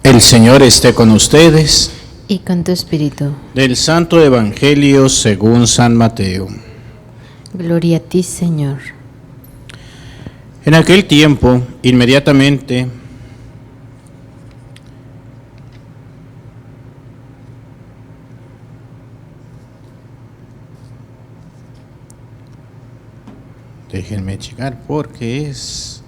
El Señor esté con ustedes. Y con tu espíritu. Del Santo Evangelio según San Mateo. Gloria a ti, Señor. En aquel tiempo, inmediatamente, déjenme checar porque es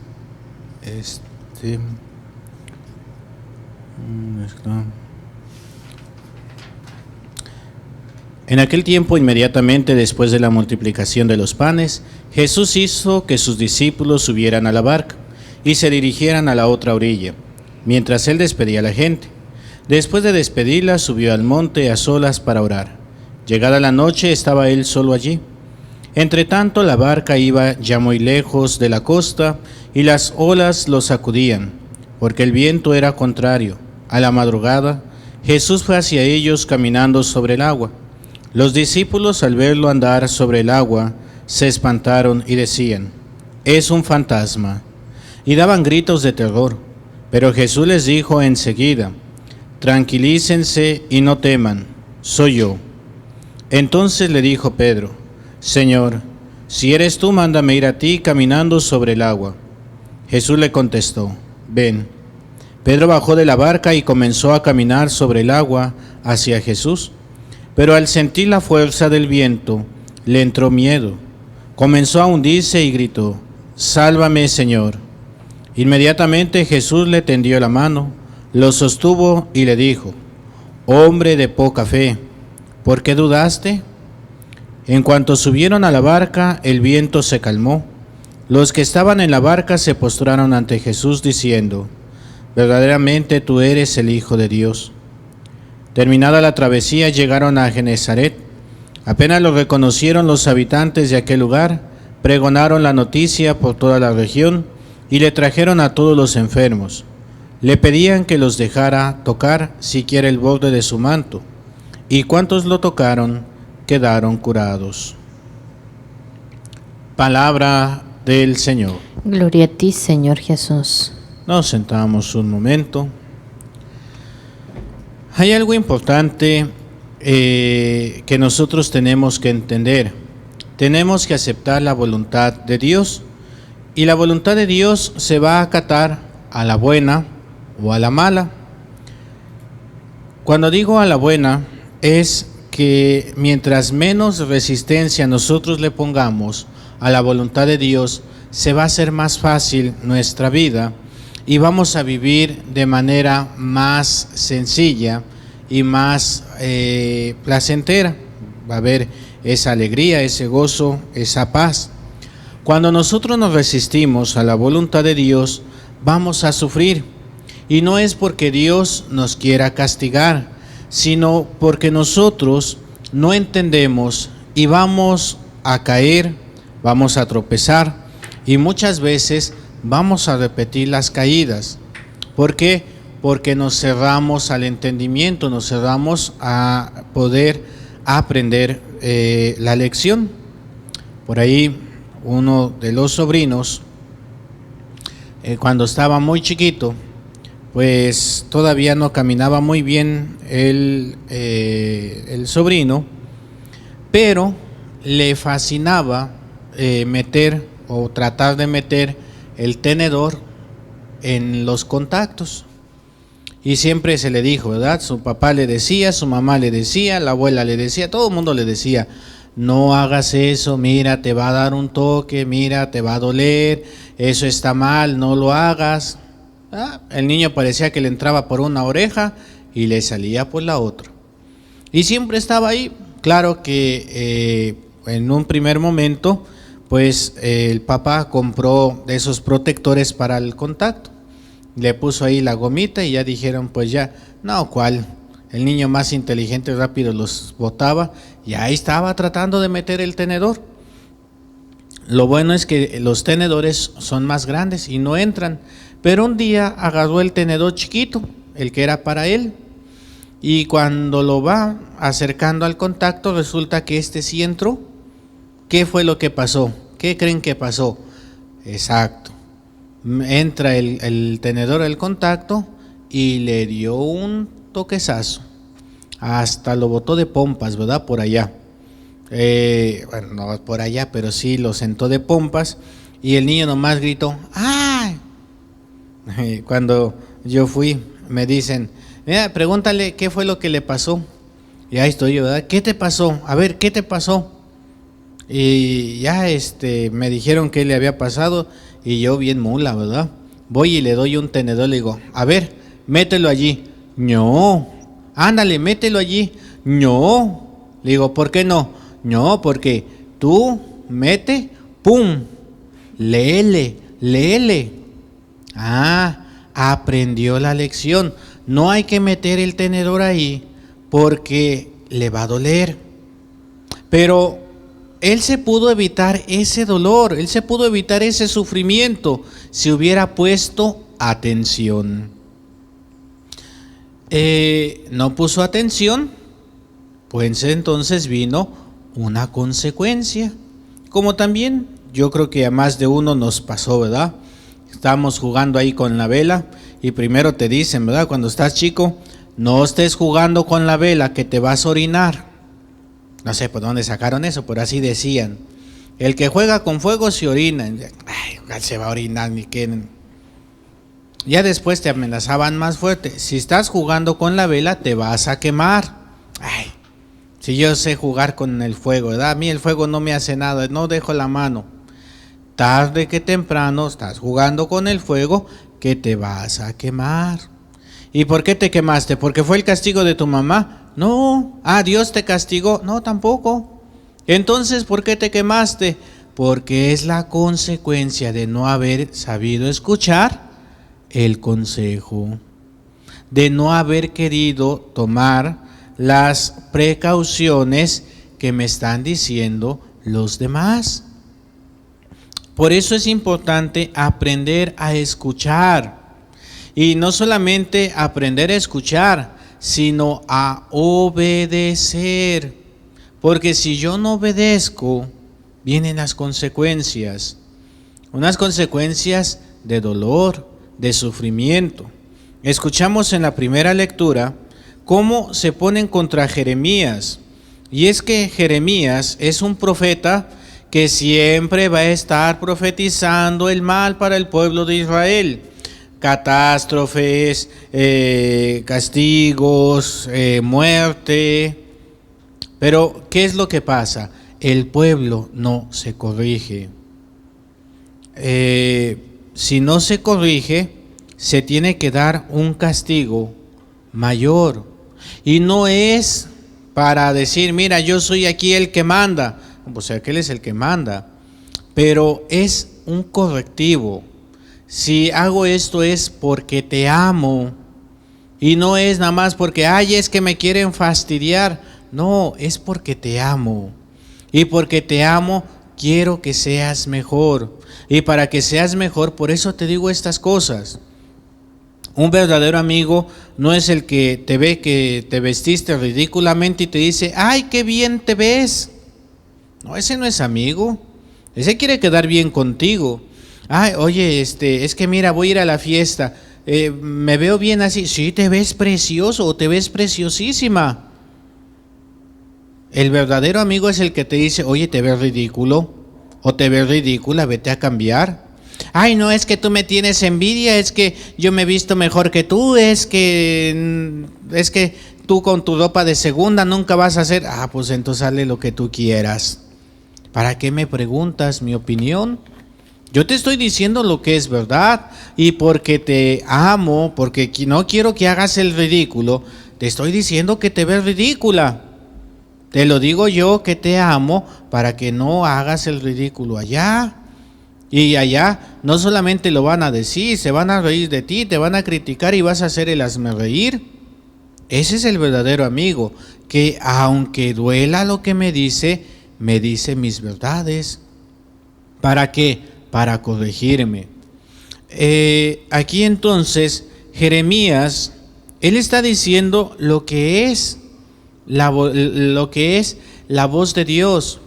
En aquel tiempo, inmediatamente después de la multiplicación de los panes, Jesús hizo que sus discípulos subieran a la barca y se dirigieran a la otra orilla, mientras él despedía a la gente. Después de despedirla, subió al monte a solas para orar. Llegada la noche, estaba él solo allí. Entretanto, la barca iba ya muy lejos de la costa y las olas lo sacudían, porque el viento era contrario. A la madrugada, Jesús fue hacia ellos caminando sobre el agua. Los discípulos, al verlo andar sobre el agua, se espantaron y decían: «Es un fantasma», y daban gritos de terror. Pero Jesús les dijo enseguida: «Tranquilícense y no teman, soy yo». Entonces le dijo Pedro: «Señor, si eres tú, mándame ir a ti caminando sobre el agua». Jesús le contestó: «Ven». Pedro bajó de la barca y comenzó a caminar sobre el agua hacia Jesús. Pero al sentir la fuerza del viento, le entró miedo. Comenzó a hundirse y gritó: «Sálvame, Señor». Inmediatamente Jesús le tendió la mano, lo sostuvo y le dijo: «Hombre de poca fe, ¿por qué dudaste?». En cuanto subieron a la barca, el viento se calmó. Los que estaban en la barca se postraron ante Jesús diciendo: «Verdaderamente tú eres el Hijo de Dios». Terminada la travesía, llegaron a Genesaret. Apenas lo reconocieron los habitantes de aquel lugar, pregonaron la noticia por toda la región y le trajeron a todos los enfermos. Le pedían que los dejara tocar siquiera el borde de su manto, y cuantos lo tocaron quedaron curados. Palabra del Señor. Gloria a ti, Señor Jesús. Nos sentamos un momento. Hay algo importante que nosotros tenemos que entender. Tenemos que aceptar la voluntad de Dios, y la voluntad de Dios se va a acatar a la buena o a la mala. Cuando digo a la buena, es que mientras menos resistencia nosotros le pongamos a la voluntad de Dios, se va a hacer más fácil nuestra vida y vamos a vivir de manera más sencilla y más placentera. Va a haber esa alegría, ese gozo, esa paz. Cuando nosotros nos resistimos a la voluntad de Dios, vamos a sufrir. Y no es porque Dios nos quiera castigar, sino porque nosotros no entendemos y vamos a caer, vamos a tropezar y muchas veces vamos a repetir las caídas. ¿Por qué? Porque nos cerramos al entendimiento, nos cerramos a poder aprender la lección. Por ahí uno de los sobrinos, cuando estaba muy chiquito, pues todavía no caminaba muy bien el sobrino, pero le fascinaba meter o tratar de meter el tenedor en los contactos. Y siempre se le dijo, ¿verdad? Su papá le decía, su mamá le decía, la abuela le decía, todo el mundo le decía: no hagas eso, mira, te va a dar un toque, mira, te va a doler, eso está mal, no lo hagas. El niño parecía que le entraba por una oreja y le salía por la otra. Y siempre estaba ahí. Claro que en un primer momento, pues el papá compró de esos protectores para el contacto. Le puso ahí la gomita y ya dijeron, pues ya, no, ¿cuál? El niño más inteligente rápido los botaba y ahí estaba tratando de meter el tenedor. Lo bueno es que los tenedores son más grandes y no entran, pero un día agarró el tenedor chiquito, el que era para él, y cuando lo va acercando al contacto resulta que este sí entró. ¿Qué fue lo que pasó? ¿Qué creen que pasó? Exacto. Entra el tenedor al contacto y le dio un toquezazo. Hasta lo botó de pompas, ¿verdad? Por allá. Bueno, no por allá, pero sí lo sentó de pompas. Y el niño nomás gritó, ¡ay! Cuando yo fui, me dicen, mira, pregúntale qué fue lo que le pasó. Y ahí estoy yo, ¿verdad? ¿Qué te pasó? A ver, ¿qué te pasó? Y ya me dijeron qué le había pasado. Y yo bien mula, ¿verdad? Voy y le doy un tenedor, le digo, a ver, mételo allí. No, ándale, mételo allí. No, le digo, ¿por qué no? No, porque tú mete, pum, léele. Ah, aprendió la lección. No hay que meter el tenedor ahí porque le va a doler. Pero él se pudo evitar ese dolor, él se pudo evitar ese sufrimiento si hubiera puesto atención. No puso atención, pues entonces vino una consecuencia. Como también yo creo que a más de uno nos pasó, ¿verdad? Estamos jugando ahí con la vela y primero te dicen, ¿verdad? Cuando estás chico, no estés jugando con la vela que te vas a orinar. No sé por dónde sacaron eso, pero así decían. El que juega con fuego se orina. Ay, se va a orinar ni qué. Ya después te amenazaban más fuerte. Si estás jugando con la vela, te vas a quemar. Ay, si yo sé jugar con el fuego, ¿verdad? A mí el fuego no me hace nada, no dejo la mano. Tarde que temprano estás jugando con el fuego que te vas a quemar. ¿Y por qué te quemaste? ¿Porque fue el castigo de tu mamá? No. ¿Dios te castigó? No, tampoco. Entonces, ¿por qué te quemaste? Porque es la consecuencia de no haber sabido escuchar el consejo, de no haber querido tomar las precauciones que me están diciendo los demás. Por eso es importante aprender a escuchar. Y no solamente aprender a escuchar, sino a obedecer. Porque si yo no obedezco, vienen las consecuencias. Unas consecuencias de dolor, de sufrimiento. Escuchamos en la primera lectura cómo se ponen contra Jeremías. Y es que Jeremías es un profeta que siempre va a estar profetizando el mal para el pueblo de Israel. Catástrofes, castigos, muerte. Pero, ¿qué es lo que pasa? El pueblo no se corrige. Si no se corrige, se tiene que dar un castigo mayor. Y no es para decir, mira, yo soy aquí el que manda. Pues aquel es el que manda. Pero es un correctivo. Si hago esto es porque te amo. Y no es nada más porque, es que me quieren fastidiar. No, es porque te amo. Y porque te amo, quiero que seas mejor. Y para que seas mejor, por eso te digo estas cosas. Un verdadero amigo no es el que te ve que te vestiste ridículamente y te dice, ¡ay, qué bien te ves! No, ese no es amigo. Ese quiere quedar bien contigo. Oye, es que mira, voy a ir a la fiesta. ¿Me veo bien así? Sí, te ves precioso o te ves preciosísima. El verdadero amigo es el que te dice, oye, te ves ridículo o te ves ridícula, vete a cambiar. No, es que tú me tienes envidia, es que yo me he visto mejor que tú, es que tú con tu ropa de segunda nunca vas a hacer. Pues entonces hazle lo que tú quieras. ¿Para qué me preguntas mi opinión? Yo te estoy diciendo lo que es verdad y porque te amo, porque no quiero que hagas el ridículo, te estoy diciendo que te ves ridícula. Te lo digo yo que te amo para que no hagas el ridículo allá. Y allá no solamente lo van a decir, se van a reír de ti, te van a criticar y vas a hacer el hazmerreír. Ese es el verdadero amigo, que aunque duela lo que me dice mis verdades. ¿Para qué? Para corregirme. Aquí entonces Jeremías, él está diciendo lo que es la voz de Dios.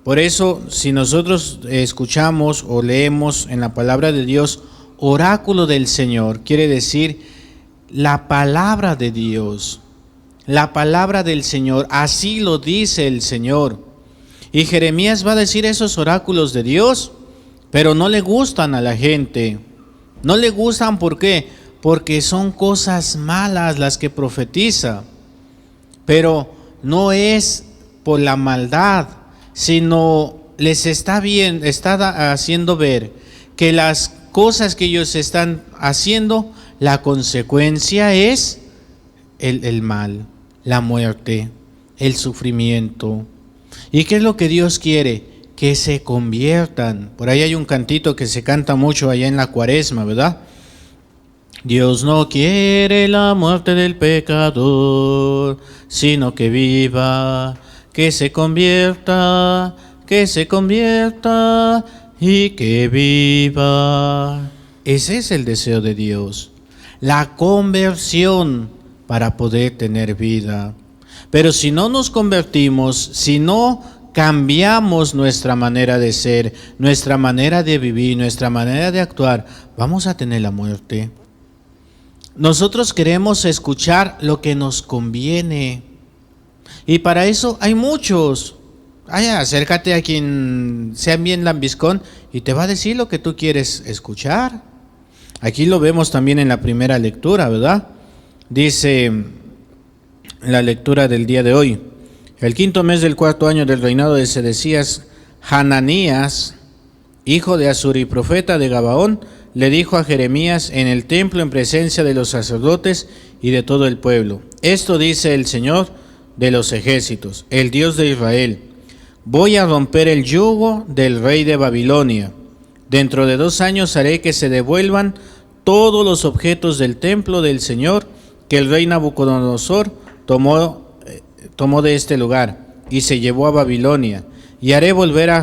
Por eso, si nosotros escuchamos o leemos en la palabra de Dios, oráculo del Señor, quiere decir la palabra de Dios, la palabra del Señor. Así lo dice el Señor. Y Jeremías va a decir esos oráculos de Dios, pero no le gustan a la gente. No le gustan, ¿por qué? Porque son cosas malas las que profetiza. Pero no es por la maldad, sino les está haciendo ver que las cosas que ellos están haciendo, la consecuencia es el mal, la muerte, el sufrimiento. ¿Y qué es lo que Dios quiere? Que se conviertan. Por ahí hay un cantito que se canta mucho allá en la Cuaresma, ¿verdad? Dios no quiere la muerte del pecador, sino que viva, que se convierta y que viva. Ese es el deseo de Dios, la conversión para poder tener vida. Pero si no nos convertimos, si no cambiamos nuestra manera de ser, nuestra manera de vivir, nuestra manera de actuar, vamos a tener la muerte. Nosotros queremos escuchar lo que nos conviene. Y para eso hay muchos. Acércate a quien sea bien lambiscón y te va a decir lo que tú quieres escuchar. Aquí lo vemos también en la primera lectura, ¿verdad? Dice la lectura del día de hoy: el 5º mes del 4º año del reinado de Sedecías, Hananías, hijo de Azuri, profeta de Gabaón, le dijo a Jeremías en el templo en presencia de los sacerdotes y de todo el pueblo: esto dice el Señor de los ejércitos, el Dios de Israel: voy a romper el yugo del rey de Babilonia. Dentro de 2 años haré que se devuelvan todos los objetos del templo del Señor que el rey Nabucodonosor tomó de este lugar y se llevó a Babilonia. Y haré volver a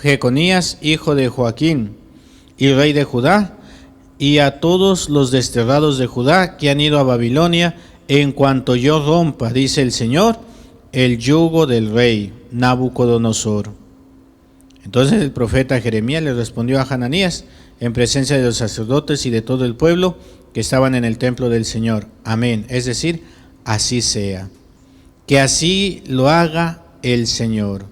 Jeconías, hijo de Joaquín, y rey de Judá, y a todos los desterrados de Judá que han ido a Babilonia, en cuanto yo rompa, dice el Señor, el yugo del rey Nabucodonosor. Entonces el profeta Jeremías le respondió a Hananías en presencia de los sacerdotes y de todo el pueblo que estaban en el templo del Señor: amén, es decir, así sea. Que así lo haga el Señor.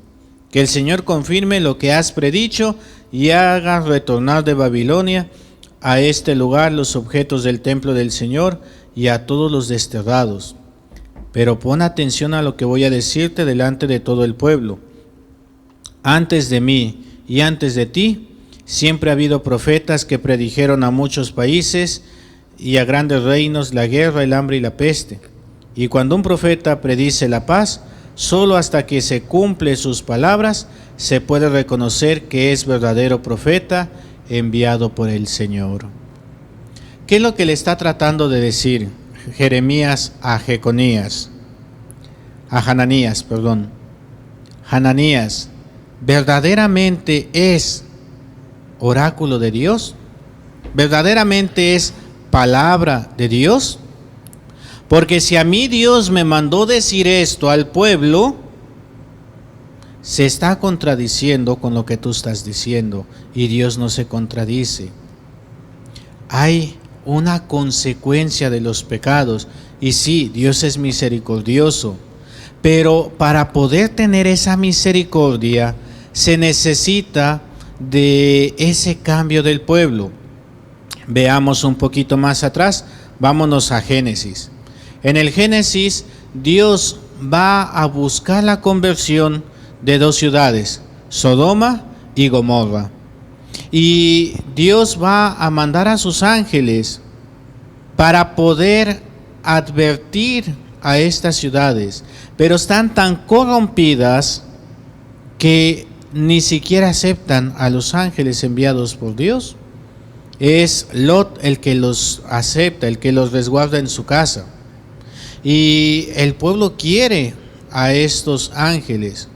Que el Señor confirme lo que has predicho y haga retornar de Babilonia a este lugar los objetos del templo del Señor y a todos los desterrados. Pero pon atención a lo que voy a decirte delante de todo el pueblo. Antes de mí y antes de ti, siempre ha habido profetas que predijeron a muchos países y a grandes reinos la guerra, el hambre y la peste. Y cuando un profeta predice la paz, solo hasta que se cumple sus palabras se puede reconocer que es verdadero profeta enviado por el Señor. ¿Qué es lo que le está tratando de decir Jeremías a Hananías? Hananías, ¿verdaderamente es oráculo de Dios? ¿Verdaderamente es palabra de Dios? Porque si a mí Dios me mandó decir esto al pueblo, se está contradiciendo con lo que tú estás diciendo, y Dios no se contradice. Hay una consecuencia de los pecados, y sí, Dios es misericordioso, pero para poder tener esa misericordia se necesita de ese cambio del pueblo. Veamos un poquito más atrás, vámonos a Génesis. En el Génesis, Dios va a buscar la conversión de 2 ciudades, Sodoma y Gomorra. Y Dios va a mandar a sus ángeles para poder advertir a estas ciudades, pero están tan corrompidas que ni siquiera aceptan a los ángeles enviados por Dios. Es Lot el que los acepta, el que los resguarda en su casa. Y el pueblo quiere a estos ángeles,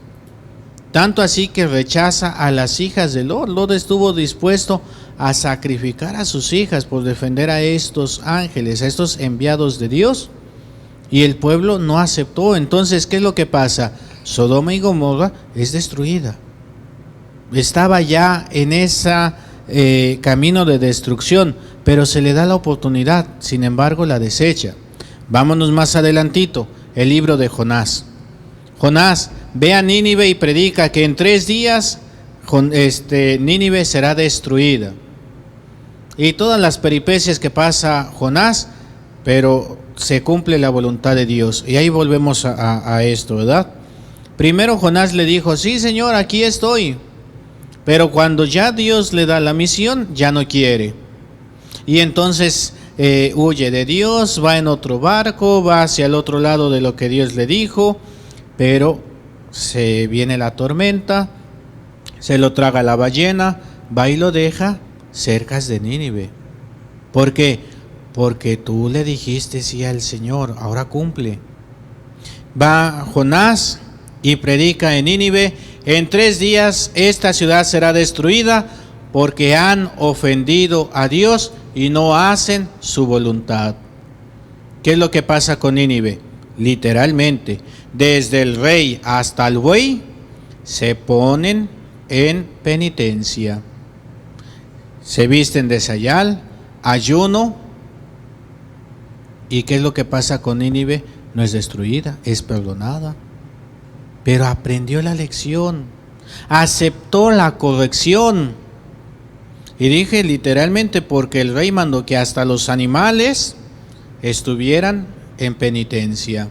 tanto así que rechaza a las hijas de Lot. Lot estuvo dispuesto a sacrificar a sus hijas por defender a estos ángeles, a estos enviados de Dios, y el pueblo no aceptó. Entonces, ¿qué es lo que pasa? Sodoma y Gomorra es destruida. Estaba ya en ese camino de destrucción, pero se le da la oportunidad, sin embargo la desecha. Vámonos más adelantito, el libro de Jonás. Jonás, ve a Nínive y predica que en 3 días Nínive será destruida. Y todas las peripecias que pasa Jonás, pero se cumple la voluntad de Dios. Y ahí volvemos a esto, ¿verdad? Primero Jonás le dijo, sí Señor, aquí estoy. Pero cuando ya Dios le da la misión, ya no quiere. Y entonces huye de Dios, va en otro barco, va hacia el otro lado de lo que Dios le dijo, pero se viene la tormenta, se lo traga la ballena, va y lo deja cerca de Nínive. ¿Por qué? Porque tú le dijiste sí al Señor, ahora cumple. Va Jonás y predica en Nínive, en 3 días esta ciudad será destruida porque han ofendido a Dios y no hacen su voluntad. ¿Qué es lo que pasa con Nínive? Literalmente, desde el rey hasta el buey se ponen en penitencia. Se visten de sayal, ayuno. ¿Y qué es lo que pasa con Nínive? No es destruida, es perdonada. Pero aprendió la lección, aceptó la corrección. Y dije literalmente porque el rey mandó que hasta los animales estuvieran en penitencia.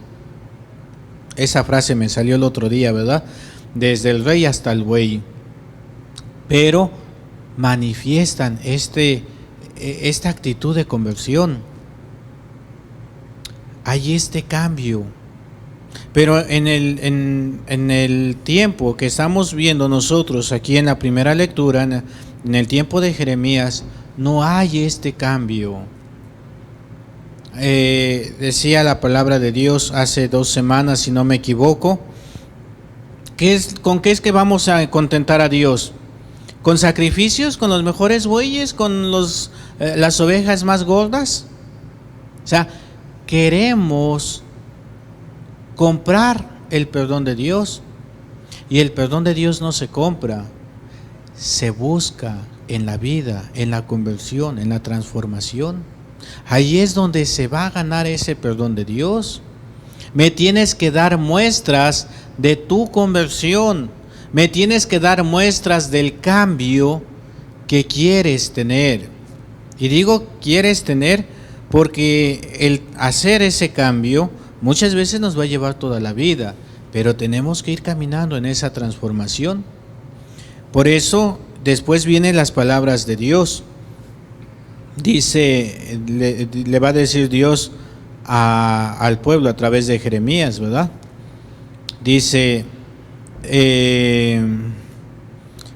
Esa frase me salió el otro día, ¿verdad? Desde el rey hasta el buey. Pero manifiestan esta actitud de conversión. Hay este cambio. Pero en el tiempo que estamos viendo nosotros aquí en la primera lectura, en el tiempo de Jeremías, no hay este cambio. Decía la palabra de Dios hace 2 semanas, si no me equivoco, ¿con qué es que vamos a contentar a Dios? ¿Con sacrificios? ¿Con los mejores bueyes? ¿Con las ovejas más gordas? O sea, queremos comprar el perdón de Dios, y el perdón de Dios no se compra, se busca en la vida, en la conversión, en la transformación. Ahí es donde se va a ganar ese perdón de Dios. Me tienes que dar muestras de tu conversión, me tienes que dar muestras del cambio que quieres tener. Y digo quieres tener porque el hacer ese cambio muchas veces nos va a llevar toda la vida, pero tenemos que ir caminando en esa transformación. Por eso después vienen las palabras de Dios. Dice, le va a decir Dios al pueblo a través de Jeremías, ¿verdad? Dice,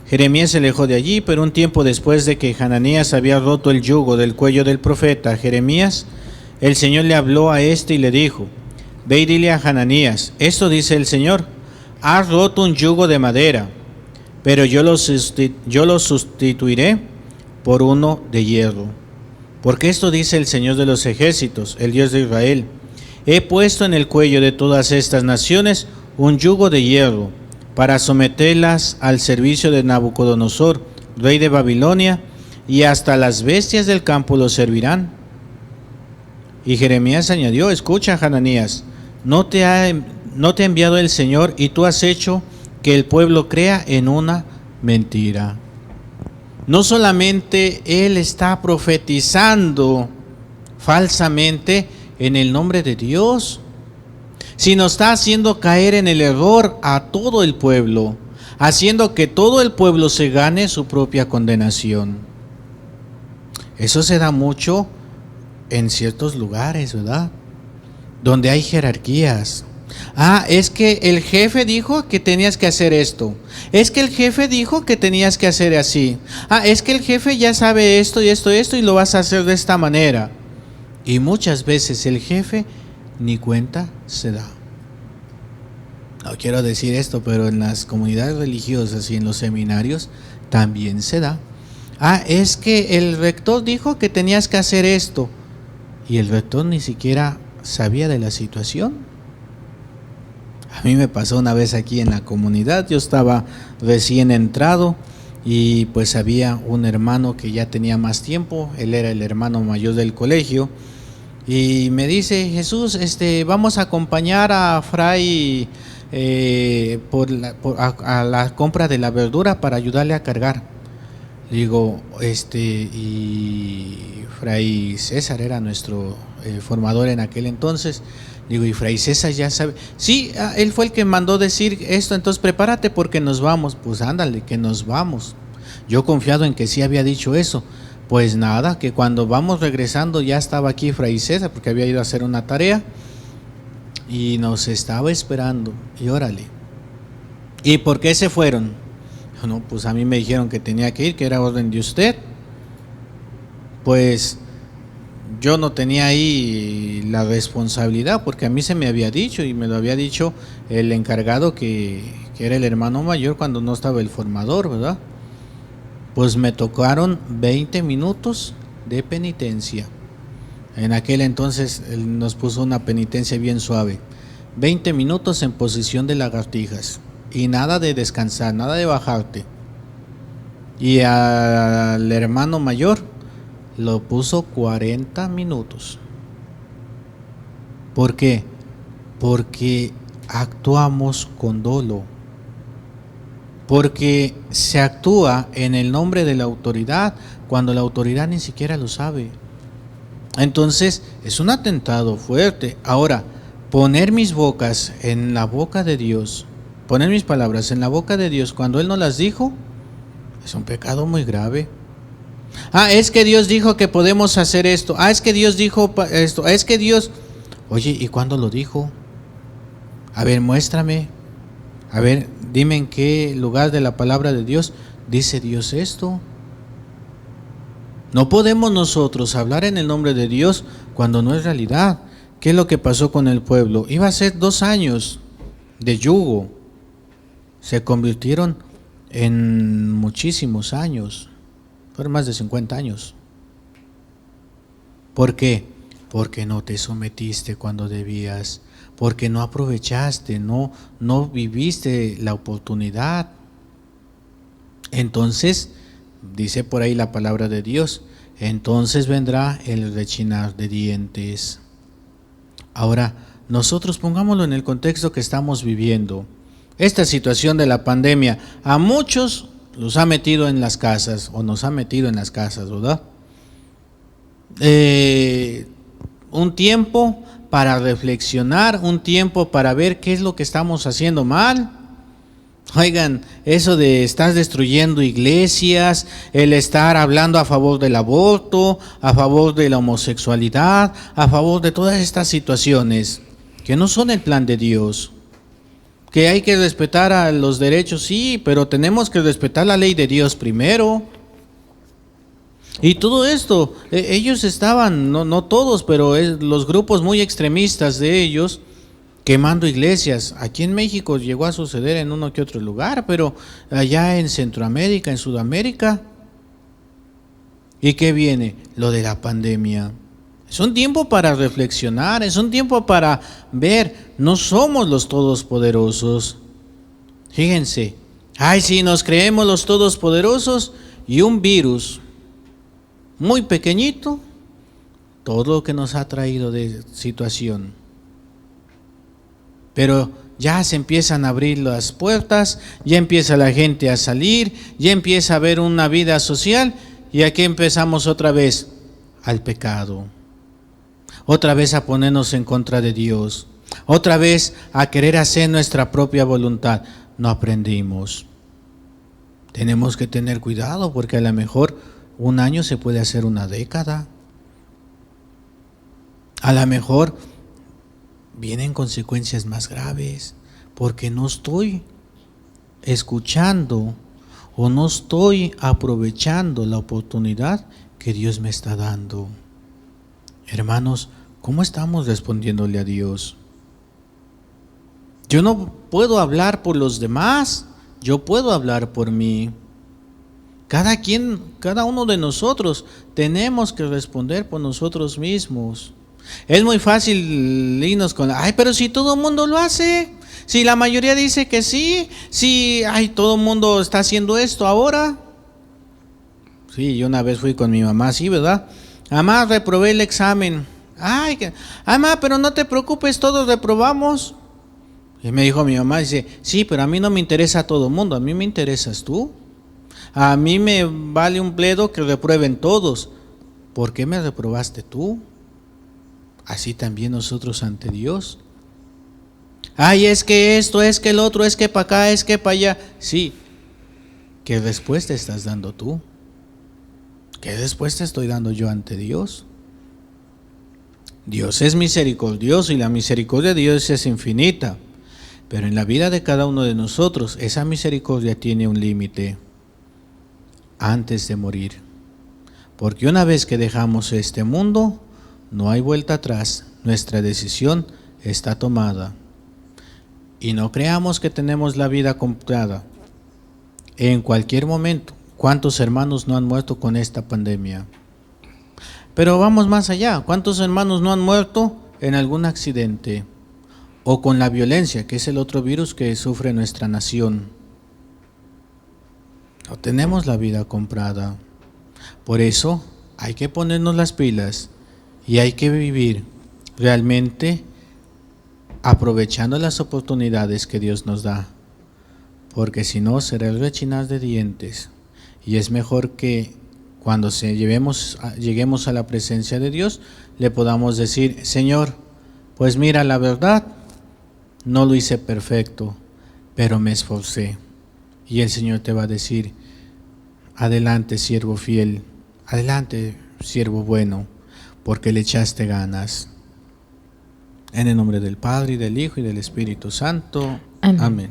Jeremías se alejó de allí, pero un tiempo después de que Hananías había roto el yugo del cuello del profeta Jeremías, el Señor le habló a este y le dijo, ve y dile a Hananías, esto dice el Señor, has roto un yugo de madera, pero yo lo sustituiré por uno de hierro. Porque esto dice el Señor de los ejércitos, el Dios de Israel, he puesto en el cuello de todas estas naciones un yugo de hierro, para someterlas al servicio de Nabucodonosor, rey de Babilonia, y hasta las bestias del campo lo servirán. Y Jeremías añadió, escucha, Hananías, ¿no te ha enviado el Señor y tú has hecho que el pueblo crea en una mentira? No solamente él está profetizando falsamente en el nombre de Dios, sino está haciendo caer en el error a todo el pueblo, haciendo que todo el pueblo se gane su propia condenación. Eso se da mucho en ciertos lugares, ¿verdad? Donde hay jerarquías. Es que el jefe dijo que tenías que hacer esto. Es que el jefe dijo que tenías que hacer así. Es que el jefe ya sabe esto y esto y lo vas a hacer de esta manera. Y muchas veces el jefe ni cuenta se da. No quiero decir esto, pero en las comunidades religiosas y en los seminarios también se da. Es que el rector dijo que tenías que hacer esto. Y el rector ni siquiera sabía de la situación. A mí me pasó una vez aquí en la comunidad, yo estaba recién entrado y pues había un hermano que ya tenía más tiempo, él era el hermano mayor del colegio, y me dice: Jesús, vamos a acompañar a Fray a la compra de la verdura para ayudarle a cargar. Digo, y Fray César era nuestro formador en aquel entonces. Digo, y Fray César ya sabe. Sí, él fue el que mandó decir esto, entonces prepárate porque nos vamos. Pues ándale, que nos vamos. Yo confiado en que sí había dicho eso. Pues nada, que cuando vamos regresando ya estaba aquí Fray César porque había ido a hacer una tarea y nos estaba esperando. Y órale. ¿Y por qué se fueron? No, pues a mí me dijeron que tenía que ir, que era orden de usted. Pues yo no tenía ahí la responsabilidad porque a mí se me había dicho y me lo había dicho el encargado que era el hermano mayor cuando no estaba el formador, ¿verdad? Pues me tocaron 20 minutos de penitencia. En aquel entonces él nos puso una penitencia bien suave. 20 minutos en posición de lagartijas. Y nada de descansar, nada de bajarte. Y al hermano mayor lo puso 40 minutos. ¿Por qué? Porque actuamos con dolo. Porque se actúa en el nombre de la autoridad cuando la autoridad ni siquiera lo sabe. Entonces es un atentado fuerte. Ahora, poner mis bocas en la boca de Dios, poner mis palabras en la boca de Dios cuando Él no las dijo, es un pecado muy grave. Es que Dios dijo que podemos hacer esto. Es que Dios dijo esto. Es que Dios... Oye, ¿y cuándo lo dijo? A ver, muéstrame. A ver, dime en qué lugar de la palabra de Dios dice Dios esto. No podemos nosotros hablar en el nombre de Dios cuando no es realidad. ¿Qué es lo que pasó con el pueblo? Iba a ser 2 años de yugo. Se convirtieron en muchísimos años. Fueron más de 50 años. ¿Por qué? Porque no te sometiste cuando debías. Porque no aprovechaste, no viviste la oportunidad. Entonces, dice por ahí la palabra de Dios, entonces vendrá el rechinar de dientes. Ahora, nosotros pongámoslo en el contexto que estamos viviendo. Esta situación de la pandemia a muchos los ha metido en las casas, o nos ha metido en las casas, ¿verdad? Un tiempo para reflexionar, un tiempo para ver qué es lo que estamos haciendo mal. Oigan, eso de estar destruyendo iglesias, el estar hablando a favor del aborto, a favor de la homosexualidad, a favor de todas estas situaciones que no son el plan de Dios. Que hay que respetar a los derechos, sí, pero tenemos que respetar la ley de Dios primero. Y todo esto, ellos estaban, no todos, pero los grupos muy extremistas de ellos, quemando iglesias. Aquí en México llegó a suceder en uno que otro lugar, pero allá en Centroamérica, en Sudamérica. ¿Y qué viene? Lo de la pandemia. Es un tiempo para reflexionar, es un tiempo para ver, no somos los todopoderosos. Fíjense, si nos creemos los todopoderosos y un virus muy pequeñito, todo lo que nos ha traído de situación. Pero ya se empiezan a abrir las puertas, ya empieza la gente a salir, ya empieza a haber una vida social y aquí empezamos otra vez al pecado. Otra vez a ponernos en contra de Dios, otra vez a querer hacer nuestra propia voluntad. No aprendimos. Tenemos que tener cuidado porque a lo mejor un año se puede hacer una década. A lo mejor vienen consecuencias más graves porque no estoy escuchando o no estoy aprovechando la oportunidad que Dios me está dando. Hermanos, ¿cómo estamos respondiéndole a Dios? Yo no puedo hablar por los demás, yo puedo hablar por mí. Cada uno de nosotros tenemos que responder por nosotros mismos. Es muy fácil irnos con, pero si todo el mundo lo hace, si la mayoría dice que sí, si todo el mundo está haciendo esto ahora, Sí, yo una vez fui con mi mamá, sí, ¿verdad? Mamá, reprobé el examen. Ay, mamá, pero no te preocupes, todos reprobamos. Y me dijo mi mamá, dice, sí, pero a mí no me interesa a todo el mundo, a mí me interesas tú. A mí me vale un bledo que reprueben todos. ¿Por qué me reprobaste tú? Así también nosotros ante Dios. Ay, es que esto, es que el otro, es que para acá, es que para allá. Sí, ¿qué respuesta estás dando tú? ¿Qué respuesta estoy dando yo ante Dios? Dios es misericordioso y la misericordia de Dios es infinita. Pero en la vida de cada uno de nosotros, esa misericordia tiene un límite antes de morir. Porque una vez que dejamos este mundo, no hay vuelta atrás. Nuestra decisión está tomada. Y no creamos que tenemos la vida comprada. En cualquier momento, ¿cuántos hermanos no han muerto con esta pandemia? Pero vamos más allá. ¿Cuántos hermanos no han muerto en algún accidente? O con la violencia, que es el otro virus que sufre nuestra nación. No tenemos la vida comprada. Por eso hay que ponernos las pilas y hay que vivir realmente aprovechando las oportunidades que Dios nos da. Porque si no, será el rechinar de dientes. Y es mejor que cuando lleguemos a la presencia de Dios, le podamos decir, Señor, pues mira, la verdad, no lo hice perfecto, pero me esforcé. Y el Señor te va a decir, adelante, siervo fiel, adelante, siervo bueno, porque le echaste ganas. En el nombre del Padre, y del Hijo, y del Espíritu Santo. Amén. Amén.